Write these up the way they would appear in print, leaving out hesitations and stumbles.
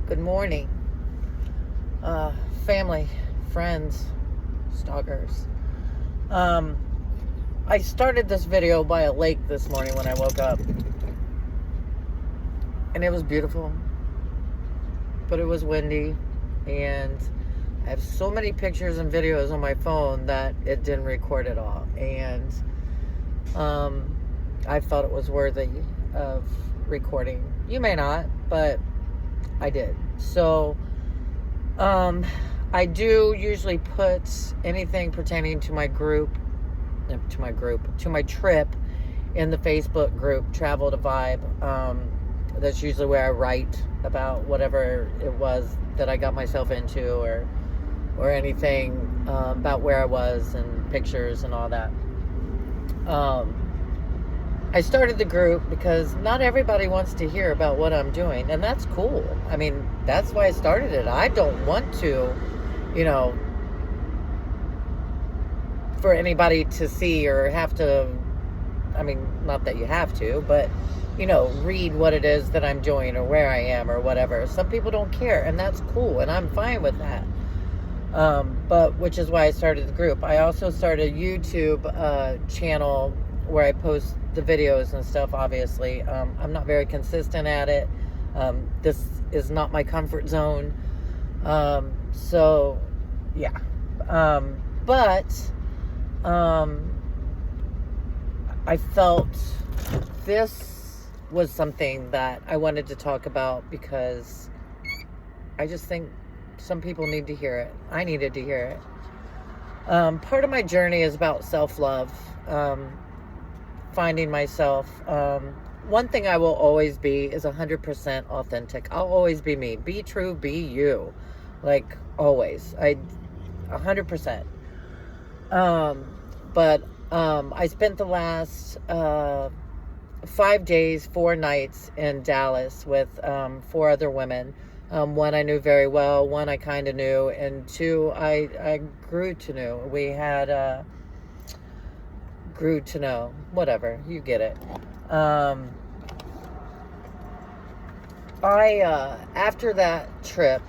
Good morning, family, friends, stalkers. I started this video by a lake this morning when I woke up, and it was beautiful, but it was windy, and I have so many pictures and videos on my phone that it didn't record it all, and I felt it was worthy of recording. You may not, but I did. So I do usually put anything pertaining to my trip in the Facebook group, Travel to Vibe. That's usually where I write about whatever it was that I got myself into, or anything about where I was, and pictures and all that. I started the group because not everybody wants to hear about what I'm doing, and that's cool. I mean, that's why I started it. I don't want to, for anybody to see or have to, I mean, not that you have to, but, read what it is that I'm doing or where I am or whatever. Some people don't care, and that's cool, and I'm fine with that. But which is why I started the group. I also started a YouTube channel where I post the videos and stuff, obviously. I'm not very consistent at it. This is not my comfort zone. So, yeah. But I felt this was something that I wanted to talk about because I just think some people need to hear it. I needed to hear it. Part of my journey is about self-love. Finding myself. One thing I will always be is 100% authentic. I'll always be me. Be true, be you. Like, always. 100%. But I spent the last 5 days, 4 nights in Dallas with 4 other women. One I knew very well, one I kind of knew, and 2 I grew to know. We had... grew to know, whatever, you get it. After that trip,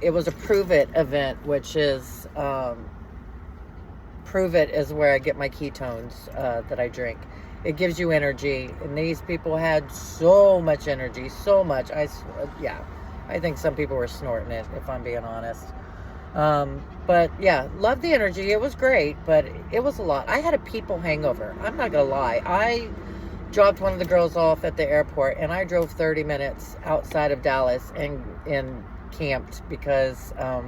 it was a Prove It event, which is, Prove It is where I get my ketones that I drink. It gives you energy, and these people had so much energy, so much. I think some people were snorting it, if I'm being honest. But yeah, loved the energy. It was great, but it was a lot. I had a people hangover. I'm not gonna lie. I dropped one of the girls off at the airport, and I drove 30 minutes outside of Dallas and camped because I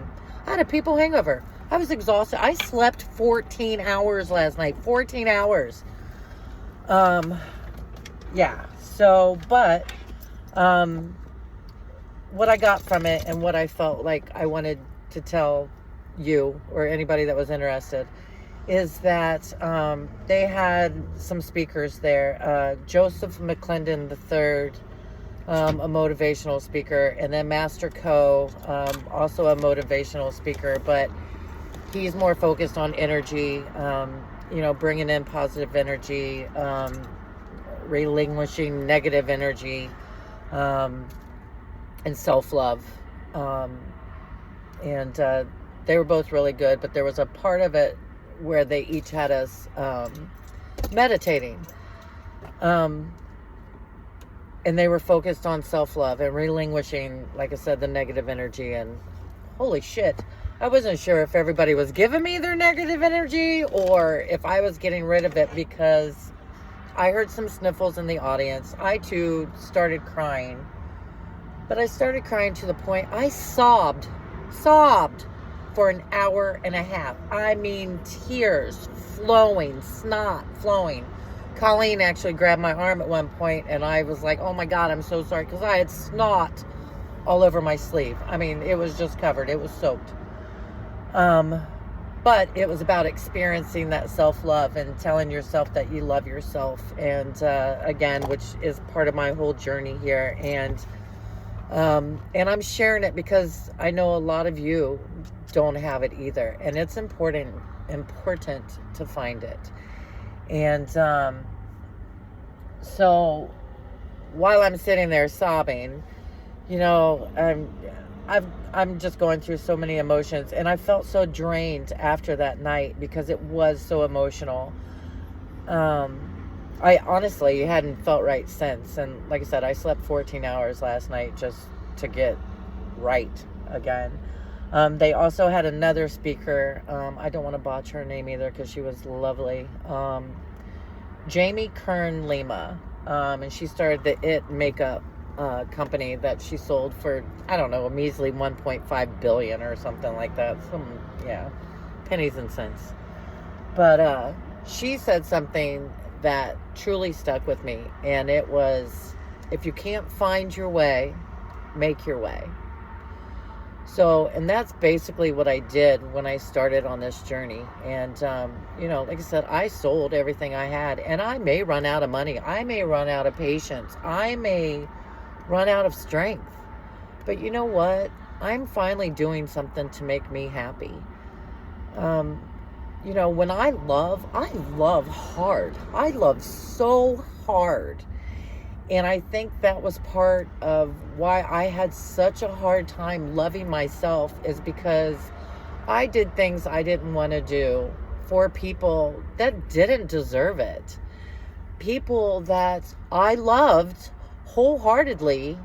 had a people hangover. I was exhausted. I slept 14 hours last night. 14 hours. Yeah. So, but what I got from it and what I felt like I wanted to tell you or anybody that was interested is that they had some speakers there. Joseph McClendon III, a motivational speaker, and then Master Co, also a motivational speaker, but he's more focused on energy, bringing in positive energy, relinquishing negative energy, and self-love. And they were both really good, but there was a part of it where they each had us meditating. And they were focused on self-love and relinquishing, like I said, the negative energy. And holy shit, I wasn't sure if everybody was giving me their negative energy or if I was getting rid of it, because I heard some sniffles in the audience. I too started crying, but I started crying to the point I sobbed for an hour and a half. I mean, tears flowing, snot flowing. Colleen actually grabbed my arm at one point, and I was like, oh my God, I'm so sorry, because I had snot all over my sleeve. I mean, it was just covered. It was soaked. But it was about experiencing that self-love and telling yourself that you love yourself. And again, which is part of my whole journey here. And I'm sharing it because I know a lot of you don't have it either, and it's important to find it. And so while I'm sitting there sobbing, you know, I'm just going through so many emotions, and I felt so drained after that night because it was so emotional. I honestly hadn't felt right since, and like I said, I slept 14 hours last night just to get right again. They also had another speaker. I don't want to botch her name either because she was lovely. Jamie Kern Lima, and she started the It makeup company that she sold for, I don't know, a measly 1.5 billion or something like that. Yeah, pennies and cents. But she said something that truly stuck with me, and it was, if you can't find your way, make your way. So, and that's basically what I did when I started on this journey. And, like I said, I sold everything I had, and I may run out of money. I may run out of patience. I may run out of strength. But you know what? I'm finally doing something to make me happy. When I love hard. I love so hard. And I think that was part of why I had such a hard time loving myself, is because I did things I didn't want to do for people that didn't deserve it. People that I loved wholeheartedly,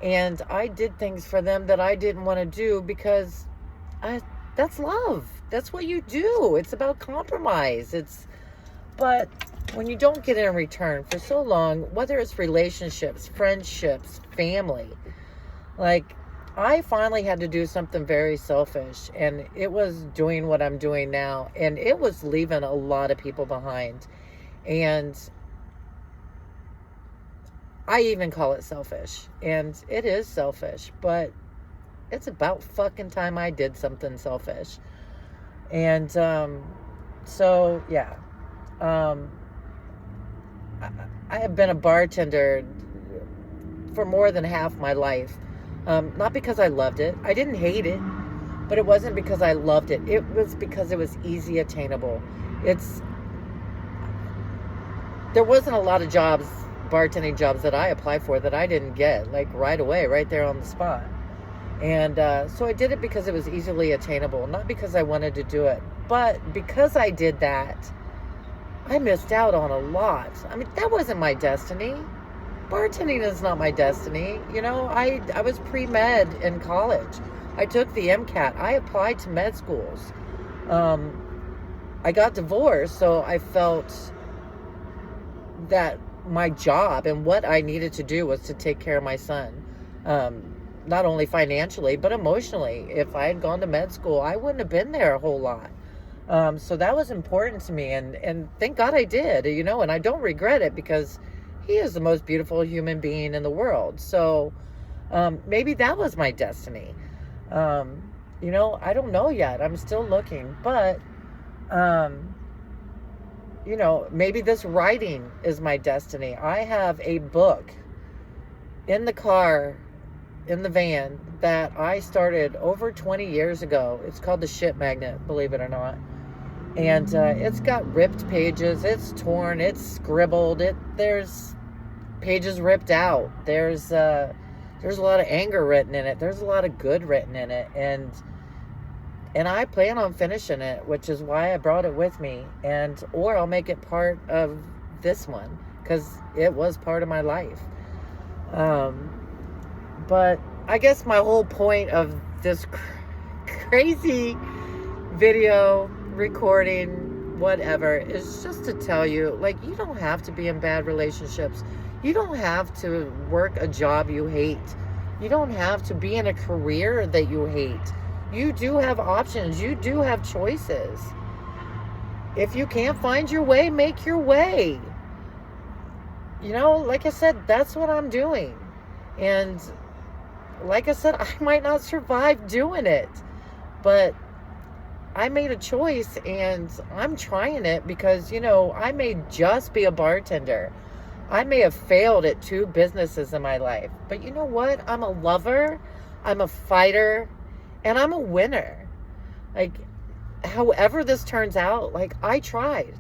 and I did things for them that I didn't want to do because that's love. That's what you do. It's about compromise. But when you don't get in return for so long, whether it's relationships, friendships, family, like, I finally had to do something very selfish, and it was doing what I'm doing now, and it was leaving a lot of people behind. And I even call it selfish, and it is selfish, but it's about fucking time I did something selfish. And so yeah. I have been a bartender for more than half my life. Not because I loved it. I didn't hate it, but it wasn't because I loved it. It was because it was easy attainable. There wasn't a lot of bartending jobs that I applied for that I didn't get, like right away, right there on the spot. And so I did it because it was easily attainable, not because I wanted to do it. But because I did that, I missed out on a lot. I mean, that wasn't my destiny. Bartending is not my destiny. I was pre-med in college. I took the MCAT. I applied to med schools. I got divorced, so I felt that my job and what I needed to do was to take care of my son. Not only financially, but emotionally. If I had gone to med school, I wouldn't have been there a whole lot. So that was important to me, and thank God I did, and I don't regret it because he is the most beautiful human being in the world. So maybe that was my destiny. I don't know yet. I'm still looking, but maybe this writing is my destiny. I have a book in the car, in the van, that I started over 20 years ago. It's called The Shit Magnet, believe it or not. And it's got ripped pages. It's torn. It's scribbled. There's pages ripped out. There's a lot of anger written in it. There's a lot of good written in it. And I plan on finishing it, which is why I brought it with me. Or I'll make it part of this one, because it was part of my life. But I guess my whole point of this crazy video recording, whatever, is just to tell you, you don't have to be in bad relationships. You don't have to work a job you hate. You don't have to be in a career that you hate. You do have options. You do have choices. If you can't find your way, make your way. Like I said, that's what I'm doing. And like I said, I might not survive doing it, but I made a choice, and I'm trying it because, I may just be a bartender. I may have failed at 2 businesses in my life, but you know what? I'm a lover, I'm a fighter, and I'm a winner. However this turns out, I tried,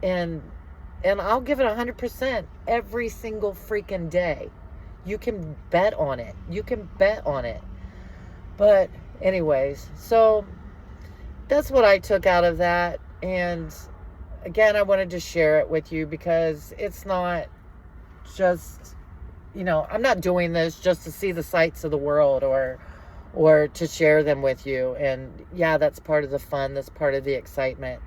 and I'll give it 100% every single freaking day. You can bet on it. You can bet on it. But anyways, so that's what I took out of that. And again, I wanted to share it with you because it's not just, I'm not doing this just to see the sights of the world or to share them with you. And yeah, that's part of the fun. That's part of the excitement.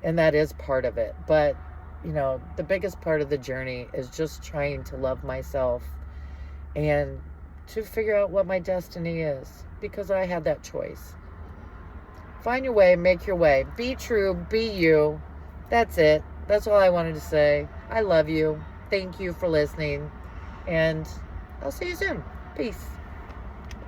And that is part of it. But, the biggest part of the journey is just trying to love myself and to figure out what my destiny is, because I had that choice. Find your way, make your way. Be true, be you. That's it. That's all I wanted to say. I love you. Thank you for listening. And I'll see you soon. Peace.